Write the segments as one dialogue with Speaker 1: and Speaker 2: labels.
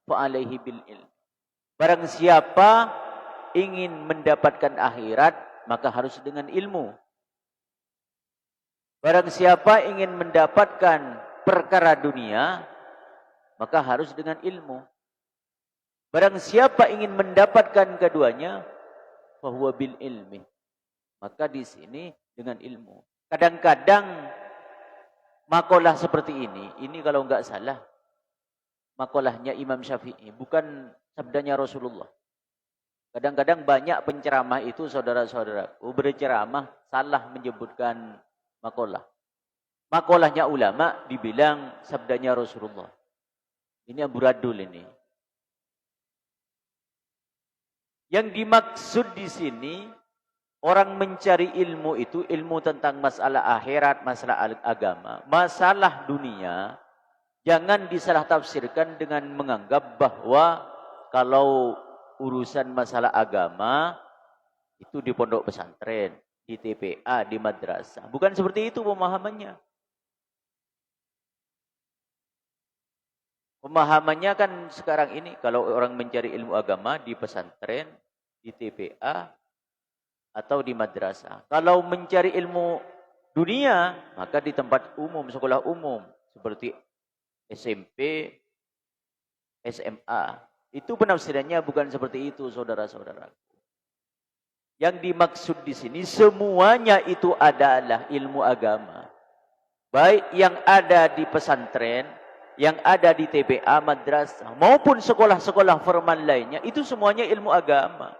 Speaker 1: fa alaihi bil ilm. Barang siapa ingin mendapatkan akhirat, maka harus dengan ilmu. Barang siapa ingin mendapatkan perkara dunia, maka harus dengan ilmu. Barang siapa ingin mendapatkan keduanya, fahuwa bil ilmi. Maka di sini dengan ilmu. Kadang-kadang makalah seperti ini kalau enggak salah, makalahnya Imam Syafi'i, bukan sabdanya Rasulullah. Kadang-kadang banyak penceramah itu, saudara-saudaraku, berceramah salah menyebutkan makalah. Makalahnya ulama dibilang sabdanya Rasulullah. Ini amburadul ini. Yang dimaksud di sini, orang mencari ilmu itu, ilmu tentang masalah akhirat, masalah agama, masalah dunia, jangan disalah tafsirkan dengan menganggap bahwa kalau urusan masalah agama, itu di pondok pesantren, di TPA, di madrasah. Bukan seperti itu pemahamannya. Pemahamannya kan sekarang ini, kalau orang mencari ilmu agama di pesantren, di TPA, atau di madrasah. Kalau mencari ilmu dunia, maka di tempat umum, sekolah umum. Seperti SMP, SMA. Itu penafsirannya bukan seperti itu, saudara-saudara. Yang dimaksud di sini, semuanya itu adalah ilmu agama. Baik yang ada di pesantren, yang ada di TPA, madrasah, maupun sekolah-sekolah formal lainnya, itu semuanya ilmu agama.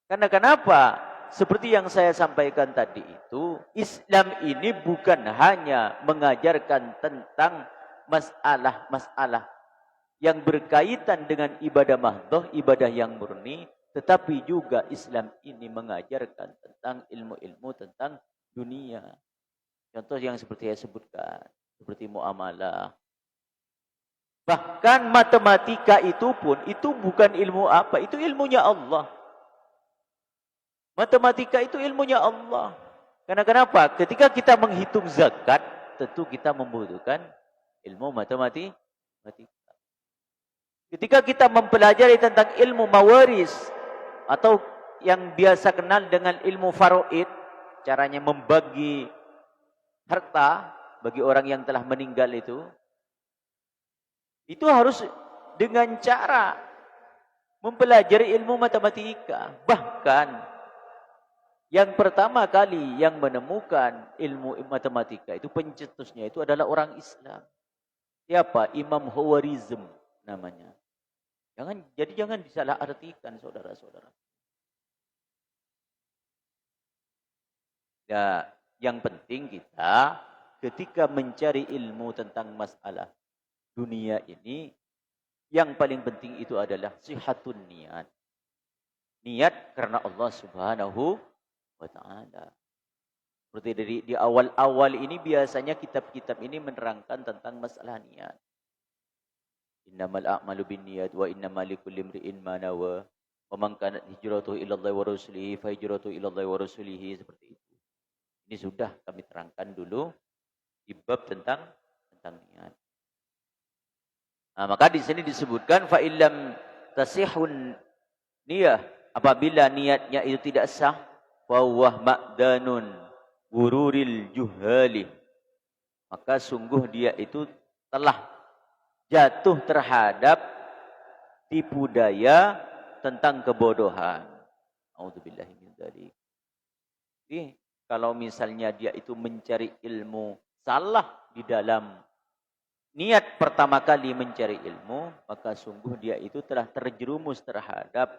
Speaker 1: Karena kenapa? Seperti yang saya sampaikan tadi itu, Islam ini bukan hanya mengajarkan tentang masalah-masalah yang berkaitan dengan ibadah mahdhah, ibadah yang murni, tetapi juga Islam ini mengajarkan tentang ilmu-ilmu tentang dunia. Contoh yang seperti saya sebutkan, seperti muamalah. Bahkan matematika itu pun, itu bukan ilmu apa, itu ilmunya Allah. Matematika itu ilmunya Allah. Karena kenapa? Ketika kita menghitung zakat, tentu kita membutuhkan ilmu matematika. Ketika kita mempelajari tentang ilmu mawaris, atau yang biasa kenal dengan ilmu faraid, caranya membagi harta bagi orang yang telah meninggal itu harus dengan cara mempelajari ilmu matematika. Bahkan yang pertama kali yang menemukan ilmu matematika itu, pencetusnya itu adalah orang Islam. Siapa? Imam Khawarizm namanya. Jangan disalah artikan, saudara-saudara. Ya, yang penting kita ketika mencari ilmu tentang masalah dunia ini, yang paling penting itu adalah sihatun niat. Niat karena Allah Subhanahu wa ta'ala. Seperti di awal-awal ini biasanya kitab-kitab ini menerangkan tentang masalah niat. Innamal a'malu binniyat wa innamal likulli imri'in ma nawa. Wa man kanat hijratuhu ila Allah wa rasulihi fa hijratuhu ila Allah wa rasulihi, seperti itu. Ini sudah kami terangkan dulu di bab tentang niat. Nah, maka di sini disebutkan fa illam tasihun niyah, apabila niatnya itu tidak sah, wawah ma'danun wururil juhali, maka sungguh dia itu telah jatuh terhadap tipu daya tentang kebodohan. A'udzubillahi min dzalik. Jadi kalau misalnya dia itu mencari ilmu salah di dalam niat pertama kali mencari ilmu, maka sungguh dia itu telah terjerumus terhadap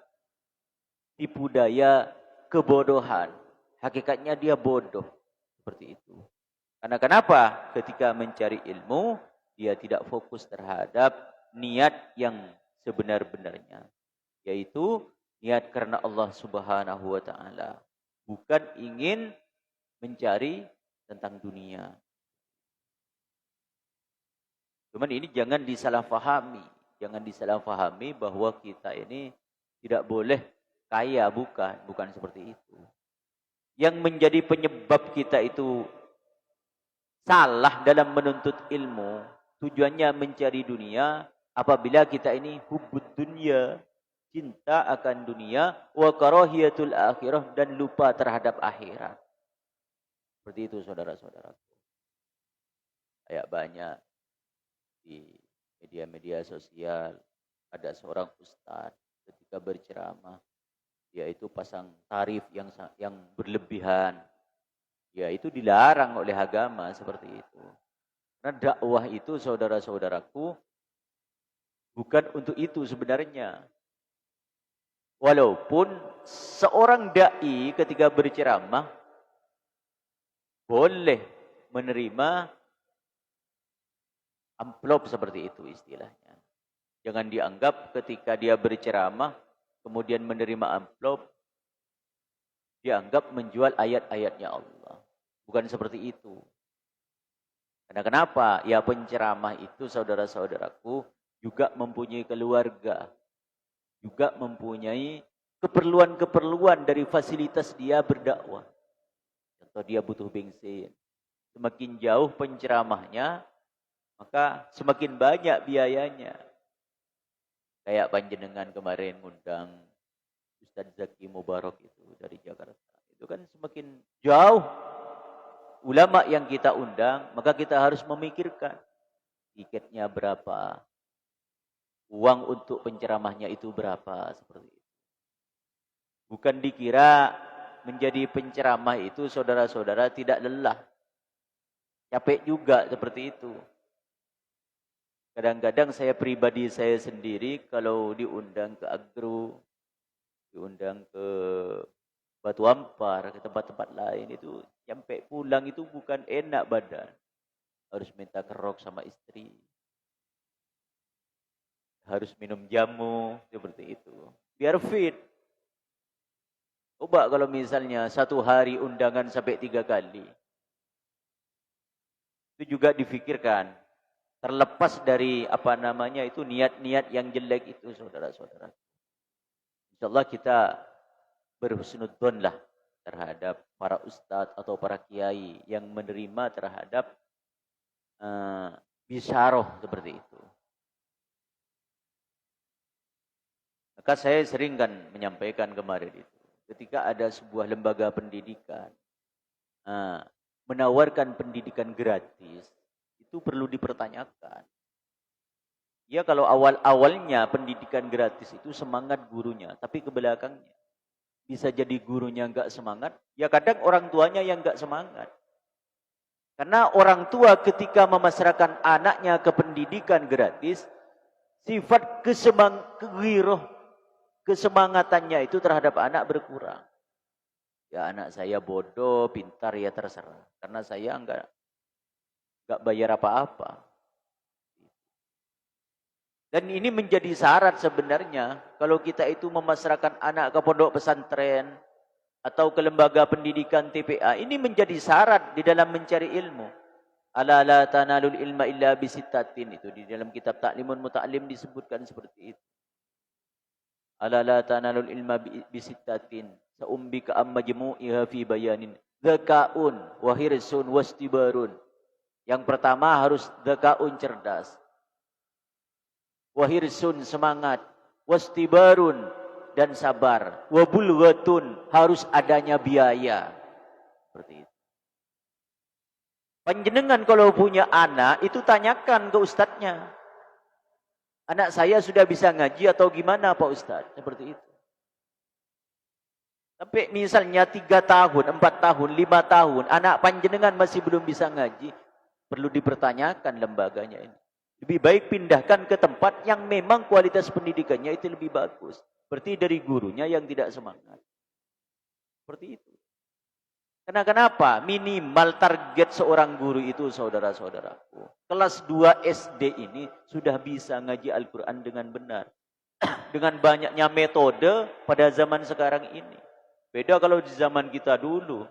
Speaker 1: tipu daya kebodohan. Hakikatnya dia bodoh. Seperti itu. Karena kenapa? Ketika mencari ilmu, dia tidak fokus terhadap niat yang sebenar-benarnya. Yaitu niat karena Allah Subhanahu wa ta'ala. Bukan ingin mencari tentang dunia. Cuman ini jangan disalahfahami. Jangan disalahfahami bahwa kita ini tidak boleh kaya, bukan seperti itu. Yang menjadi penyebab kita itu salah dalam menuntut ilmu, tujuannya mencari dunia, apabila kita ini hubbud dunya, cinta akan dunia, wa karahiyatul akhirah, dan lupa terhadap akhirat. Seperti itu saudara-saudaraku. Kayak banyak di media-media sosial ada seorang ustaz ketika berceramah, yaitu pasang tarif yang berlebihan. Ya, itu dilarang oleh agama seperti itu. Karena dakwah itu saudara-saudaraku bukan untuk itu sebenarnya. Walaupun seorang dai ketika berceramah boleh menerima amplop seperti itu istilahnya. Jangan dianggap ketika dia berceramah kemudian menerima amplop dianggap menjual ayat-ayatnya Allah. Bukan seperti itu. Karena kenapa? Ya, penceramah itu saudara-saudaraku juga mempunyai keluarga, juga mempunyai keperluan-keperluan dari fasilitas dia berdakwah. Contoh, dia butuh bensin. Semakin jauh penceramahnya, maka semakin banyak biayanya. Kayak panjenengan kemarin ngundang Ustadz Zaki Mubarak itu dari Jakarta. Itu kan semakin jauh ulama yang kita undang, maka kita harus memikirkan tiketnya berapa, uang untuk penceramahnya itu berapa, seperti itu. Bukan dikira menjadi penceramah itu saudara-saudara tidak lelah. Capek juga seperti itu. Kadang-kadang saya pribadi saya sendiri kalau diundang ke Agro, diundang ke Batu Ampar, ke tempat-tempat lain itu sampai pulang itu bukan enak badan. Harus minta kerok sama istri. Harus minum jamu, seperti itu. Biar fit. Coba kalau misalnya satu hari undangan sampai 3 kali. Itu juga difikirkan. Terlepas dari itu niat-niat yang jelek itu saudara-saudara. InsyaAllah kita berhusnudzon lah terhadap para ustadz atau para kiai yang menerima terhadap bisyarah seperti itu. Maka saya sering kan menyampaikan kemarin itu. Ketika ada sebuah lembaga pendidikan menawarkan pendidikan gratis, itu perlu dipertanyakan. Ya, kalau awal-awalnya pendidikan gratis itu semangat gurunya, tapi ke belakangnya bisa jadi gurunya enggak semangat, ya kadang orang tuanya yang enggak semangat. Karena orang tua ketika memasrahkan anaknya ke pendidikan gratis, sifat kesemangatannya itu terhadap anak berkurang. Ya, anak saya bodoh, pintar, ya terserah. Karena saya enggak bayar apa-apa. Dan ini menjadi syarat sebenarnya kalau kita itu memasrahkan anak ke pondok pesantren atau ke lembaga pendidikan TPA. Ini menjadi syarat di dalam mencari ilmu. Ala la tanalul ilma illa bisittatin, itu di dalam kitab Ta'limun Muta'allim disebutkan seperti itu. Ala la tanalul ilma bisittatin sa'umbika amma majmu'iha fi bayanin dzakaun wa hirsun wastibarun. Yang pertama harus dzakaun, cerdas. Wahirsun, semangat. Wastibarun, dan sabar. Wabulghatun, harus adanya biaya. Seperti itu. Panjenengan kalau punya anak, itu tanyakan ke ustadznya. Anak saya sudah bisa ngaji atau gimana Pak Ustadz? Seperti itu. Tapi misalnya 3 tahun, 4 tahun, 5 tahun, anak panjenengan masih belum bisa ngaji, perlu dipertanyakan lembaganya ini. Lebih baik pindahkan ke tempat yang memang kualitas pendidikannya itu lebih bagus. Berarti dari gurunya yang tidak semangat. Seperti itu. Karena kenapa? Minimal target seorang guru itu saudara-saudaraku. Kelas 2 SD ini sudah bisa ngaji Al-Quran dengan benar. Dengan banyaknya metode pada zaman sekarang ini. Beda kalau di zaman kita dulu.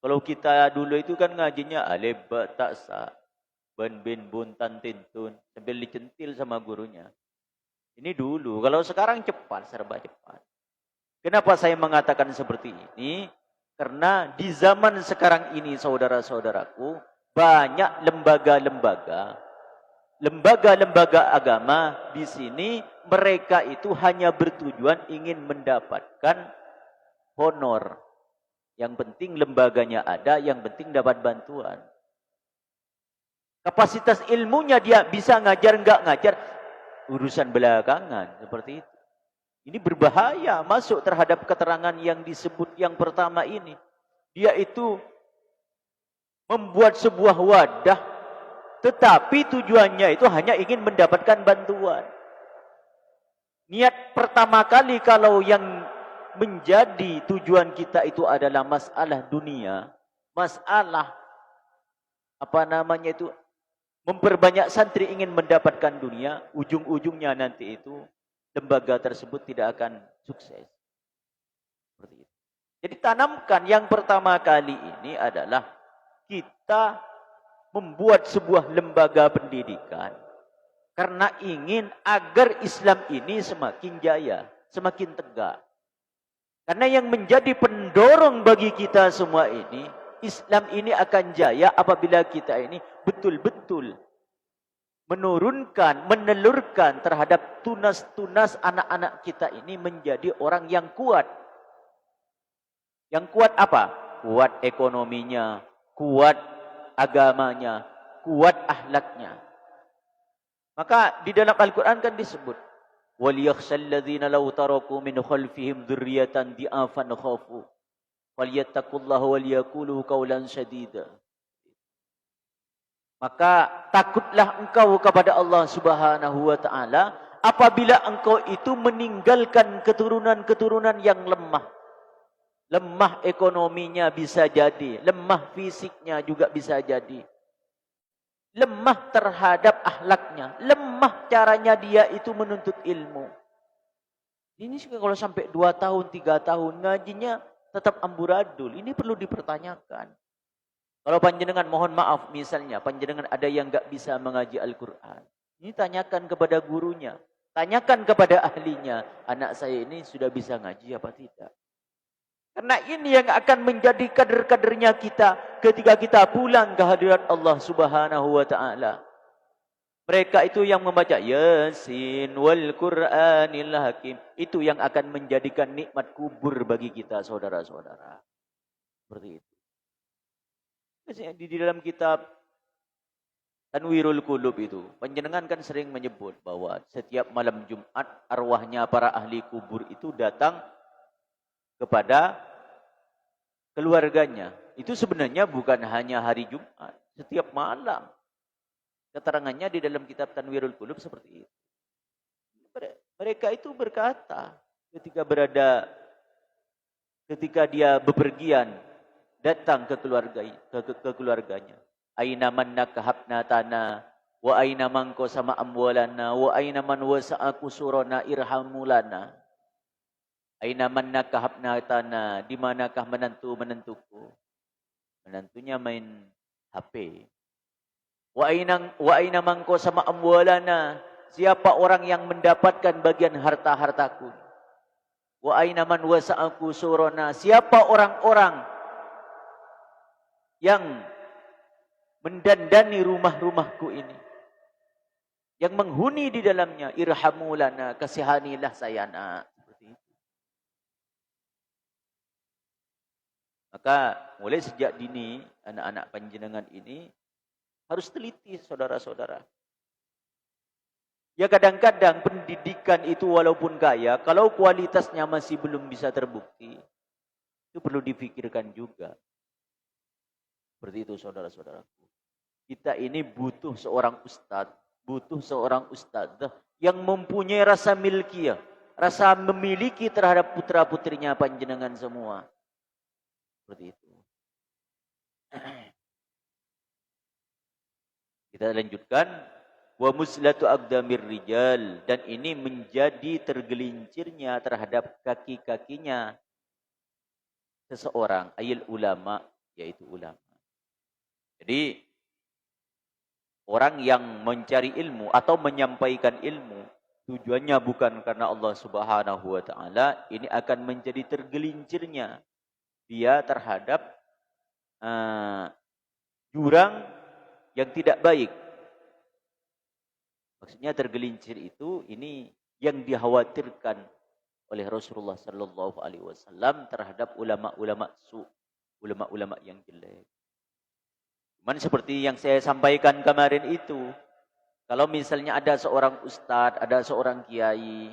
Speaker 1: Kalau kita dulu itu kan ngajinya alif, ba, ta, sa. Ben, bin, bun, tan, tin, tun. Sambil dicentil sama gurunya. Ini dulu. Kalau sekarang cepat, serba cepat. Kenapa saya mengatakan seperti ini? Karena di zaman sekarang ini, saudara-saudaraku, banyak lembaga-lembaga lembaga-lembaga agama di sini mereka itu hanya bertujuan ingin mendapatkan honor. Yang penting lembaganya ada, yang penting dapat bantuan. Kapasitas ilmunya dia bisa ngajar, enggak ngajar, urusan belakangan. Seperti itu. Ini berbahaya masuk terhadap keterangan yang disebut yang pertama ini. Dia itu membuat sebuah wadah, tetapi tujuannya itu hanya ingin mendapatkan bantuan. Niat pertama kali kalau yang menjadi tujuan kita itu adalah masalah dunia, masalah memperbanyak santri ingin mendapatkan dunia, ujung-ujungnya nanti itu lembaga tersebut tidak akan sukses. Seperti itu. Jadi tanamkan yang pertama kali ini adalah kita membuat sebuah lembaga pendidikan karena ingin agar Islam ini semakin jaya, semakin tegak. Karena yang menjadi pendorong bagi kita semua ini, Islam ini akan jaya apabila kita ini betul-betul menelurkan terhadap tunas-tunas anak-anak kita ini menjadi orang yang kuat. Yang kuat apa? Kuat ekonominya, kuat agamanya, kuat akhlaknya. Maka di dalam Al-Quran kan disebut, وَلْيَخْشَى الَّذِينَ لَوْ تَرَكُوا مِنْ خَلْفِهِمْ ذُرِّيَّةً ضِعَافًا خَافُوا فَلْيَتَّقُوا اللَّهَ وَلْيَقُولُوا قَوْلًا سَدِيدًا. Maka takutlah engkau kepada Allah Subhanahu wa taala apabila engkau itu meninggalkan keturunan-keturunan yang lemah. Lemah ekonominya bisa jadi, lemah fisiknya juga bisa jadi. Lemah terhadap akhlaknya, lemah caranya dia itu menuntut ilmu. Ini kalau sampai 2 tahun, 3 tahun ngajinya tetap amburadul, ini perlu dipertanyakan. Kalau panjenengan mohon maaf misalnya, panjenengan ada yang enggak bisa mengaji Al-Quran. Ini tanyakan kepada gurunya, tanyakan kepada ahlinya, anak saya ini sudah bisa ngaji apa tidak? Karena ini yang akan menjadi kader-kadernya kita ketika kita pulang ke hadirat Allah Subhanahu wa taala. Mereka itu yang membaca Yasin wal Qur'anil Hakim. Itu yang akan menjadikan nikmat kubur bagi kita saudara-saudara. Seperti itu. Di dalam kitab Tanwirul Qulub itu, panjenengan kan sering menyebut bahwa setiap malam Jumat arwahnya para ahli kubur itu datang kepada keluarganya. Itu sebenarnya bukan hanya hari Jumat, setiap malam. Keterangannya di dalam kitab Tanwirul Qulub seperti itu. Mereka itu berkata ketika dia bepergian datang ke keluarganya. Aina man nakahabna tana wa aina man qasama amwalana wa aina man wasa'a kusurana irhamulana. Aina man nakahabna tana, di manakah menantuku? Menantunya main HP. Wa aina man qasama amwalana, siapa orang yang mendapatkan bagian harta-hartaku? Wa aina man wasa'a kusurana, siapa orang-orang yang mendandani rumah-rumahku ini, yang menghuni di dalamnya, irhamulana, kasihanilah saya nak. Seperti itu. Maka mulai sejak dini anak-anak panjenengan ini harus teliti saudara-saudara. Ya kadang-kadang pendidikan itu walaupun kaya, kalau kualitasnya masih belum bisa terbukti, itu perlu dipikirkan juga. Seperti itu saudara-saudaraku. Kita ini butuh seorang ustadz, butuh seorang ustadzah yang mempunyai rasa milkiyah, rasa memiliki terhadap putra-putrinya panjenengan semua. Seperti itu. Kita lanjutkan. Wa muslatu aqdamir rijal, dan ini menjadi tergelincirnya terhadap kaki-kakinya seseorang, ayil ulama, yaitu ulama. Jadi orang yang mencari ilmu atau menyampaikan ilmu tujuannya bukan karena Allah Subhanahu wa taala, ini akan menjadi tergelincirnya dia terhadap jurang yang tidak baik. Maksudnya tergelincir itu ini yang dikhawatirkan oleh Rasulullah sallallahu alaihi wasallam terhadap ulama-ulama ulama-ulama yang jelek. Cuman seperti yang saya sampaikan kemarin itu, kalau misalnya ada seorang ustadz, ada seorang kiai,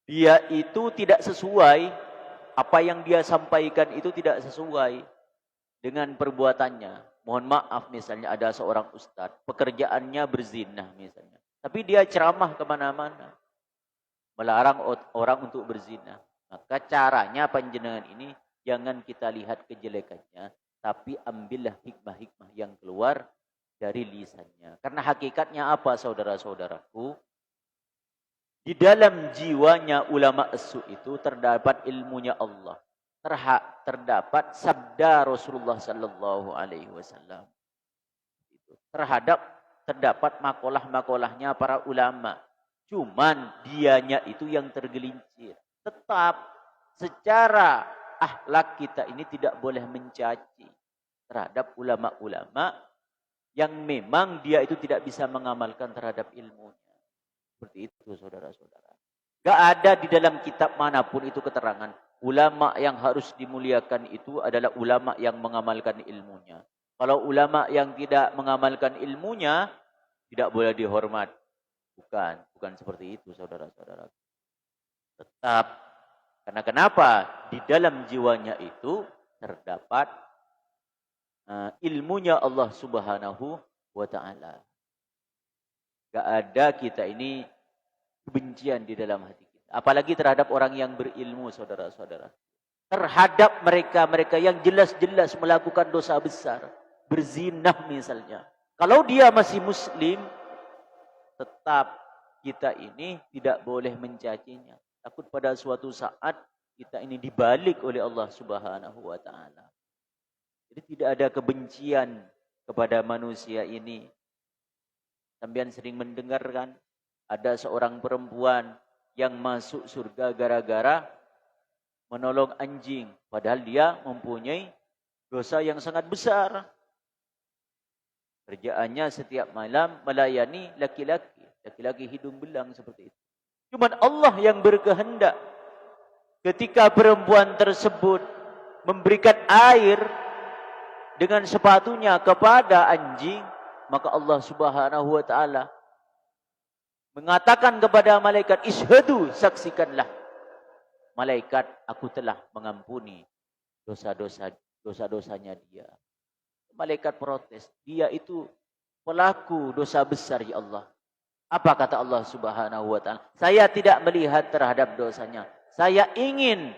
Speaker 1: dia itu tidak sesuai, apa yang dia sampaikan itu tidak sesuai dengan perbuatannya. Mohon maaf misalnya ada seorang ustadz, pekerjaannya berzinah misalnya. Tapi dia ceramah kemana-mana. Melarang orang untuk berzinah. Maka caranya panjenengan ini jangan kita lihat kejelekannya. Tapi ambillah hikmah-hikmah yang keluar dari lisannya. Karena hakikatnya apa saudara-saudaraku? Di dalam jiwanya ulama as-su itu terdapat ilmunya Allah. Terdapat sabda Rasulullah sallallahu alaihi wasallam. Terdapat makalah-makalahnya para ulama. Cuman dianya itu yang tergelincir. Tetap secara akhlak kita ini tidak boleh mencaci terhadap ulama-ulama yang memang dia itu tidak bisa mengamalkan terhadap ilmunya. Seperti itu saudara-saudara. Gak ada di dalam kitab manapun itu keterangan. Ulama yang harus dimuliakan itu adalah ulama yang mengamalkan ilmunya. Kalau ulama yang tidak mengamalkan ilmunya, tidak boleh dihormat. Bukan seperti itu saudara-saudara. Tetap. Karena kenapa? Di dalam jiwanya itu terdapat ilmunya Allah subhanahu wa ta'ala. Gak ada kita ini kebencian di dalam hati kita. Apalagi terhadap orang yang berilmu saudara-saudara. Terhadap mereka-mereka yang jelas-jelas melakukan dosa besar. Berzinah misalnya. Kalau dia masih muslim, tetap kita ini tidak boleh mencacinya. Takut pada suatu saat kita ini dibalik oleh Allah subhanahu wa ta'ala. Jadi tidak ada kebencian kepada manusia ini. Sambian sering mendengarkan ada seorang perempuan yang masuk surga gara-gara menolong anjing. Padahal dia mempunyai dosa yang sangat besar. Kerjaannya setiap malam melayani laki-laki. Laki-laki hidung belang seperti itu. Cuman Allah yang berkehendak. Ketika perempuan tersebut memberikan air dengan sepatunya kepada anjing, maka Allah subhanahu wa ta'ala mengatakan kepada malaikat, ishadu, saksikanlah. Malaikat, aku telah mengampuni dosa-dosanya dia. Malaikat protes, dia itu pelaku dosa besar ya Allah. Apa kata Allah subhanahu wa ta'ala? Saya tidak melihat terhadap dosanya. Saya ingin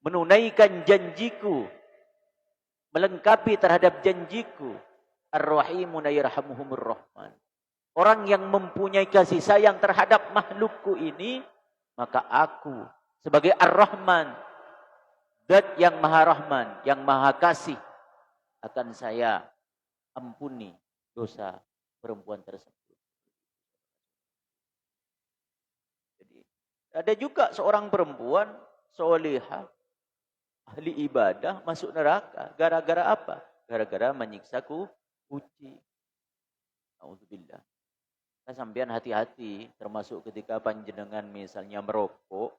Speaker 1: menunaikan janjiku. Melengkapi terhadap janjiku. Ar-Rahimuna yarhamuhumur Rahman. Orang yang mempunyai kasih sayang terhadap makhlukku ini. Maka aku sebagai Ar-Rahman. Zat yang maha Rahman. Yang maha kasih. Akan saya ampuni dosa perempuan tersebut. Ada juga seorang perempuan solehah, ahli ibadah, masuk neraka. Gara-gara apa? Gara-gara menyiksa kucing. Alhamdulillah. Kita sampean hati-hati, termasuk ketika panjenengan misalnya merokok,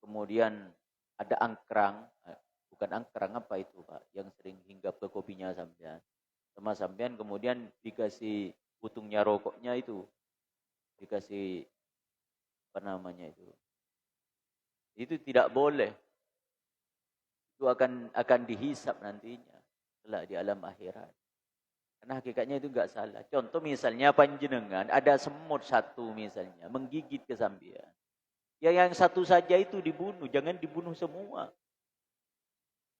Speaker 1: kemudian ada angkrang, bukan angkrang apa itu Pak, yang sering hinggap ke kopinya sampean. Sama sampean kemudian dikasih putungnya rokoknya itu, dikasih apa namanya itu tidak boleh. Itu akan dihisap nantinya setelah di alam akhirat. Karena hakikatnya itu enggak salah. Contoh misalnya panjenengan ada semut satu misalnya menggigit ke sampean. Ya yang satu saja itu dibunuh, jangan dibunuh semua.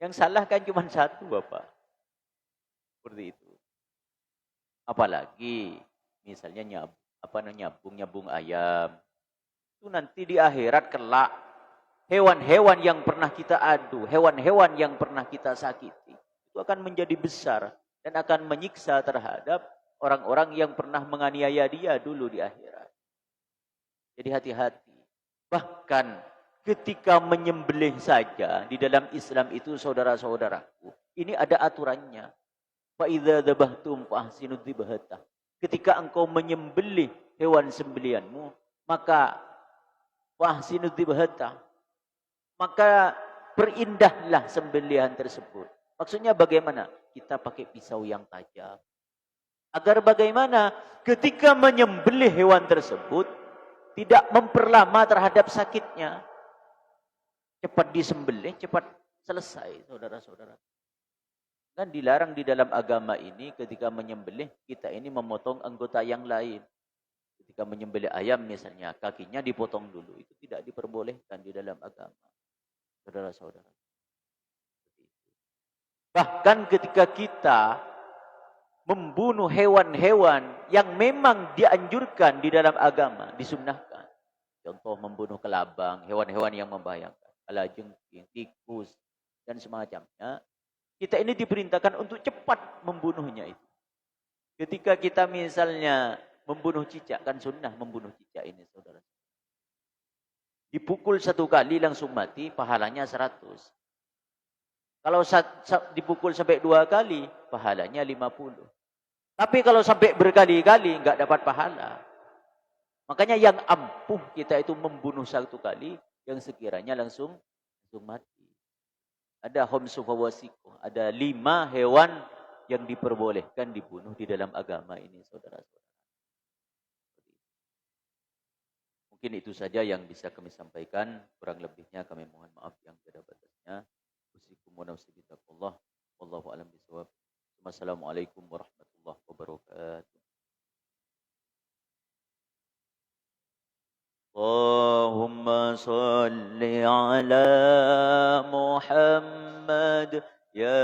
Speaker 1: Yang salah kan cuma satu Bapak. Seperti itu. Apalagi misalnya nyambung ayam. Itu nanti di akhirat kelak hewan-hewan yang pernah kita adu, hewan-hewan yang pernah kita sakiti, itu akan menjadi besar dan akan menyiksa terhadap orang-orang yang pernah menganiaya dia dulu di akhirat. Jadi hati-hati. Bahkan ketika menyembelih saja di dalam Islam itu saudara-saudaraku, ini ada aturannya. Fa idza dzabhtum fa ahsinu dzibhata. Ketika engkau menyembelih hewan sembelianmu, maka wahsinu dzibhata, maka perindahlah sembelihan tersebut. Maksudnya bagaimana? Kita pakai pisau yang tajam. Agar bagaimana ketika menyembelih hewan tersebut tidak memperlama terhadap sakitnya. Cepat disembelih, cepat selesai, saudara-saudara. Kan dilarang di dalam agama ini ketika menyembelih, kita ini memotong anggota yang lain. Ketika menyembelih ayam misalnya, kakinya dipotong dulu. Itu tidak diperbolehkan di dalam agama. Saudara-saudara. Bahkan ketika kita membunuh hewan-hewan yang memang dianjurkan di dalam agama, disunnahkan. Contoh membunuh kelabang, hewan-hewan yang membahayakan. Kalajengking, tikus, dan semacamnya. Kita ini diperintahkan untuk cepat membunuhnya itu. Ketika kita misalnya membunuh cicak, kan sunnah membunuh cicak ini, saudara. Dipukul 1 kali langsung mati, pahalanya 100. Kalau dipukul sampai 2 kali, pahalanya 50. Tapi kalau sampai berkali-kali, enggak dapat pahala. Makanya yang ampuh kita itu membunuh 1 kali, yang sekiranya langsung mati. Ada khamsu fawasiqu, ada 5 hewan yang diperbolehkan dibunuh di dalam agama ini, saudara-saudara. Mungkin itu saja yang bisa kami sampaikan, kurang lebihnya kami mohon maaf yang tiada batasnya. Usikum wa nafsi bitaqullah, wallahu a'lam bishawab. Wassalamualaikum warahmatullahi wabarakatuh. Allahumma salli ala Muhammad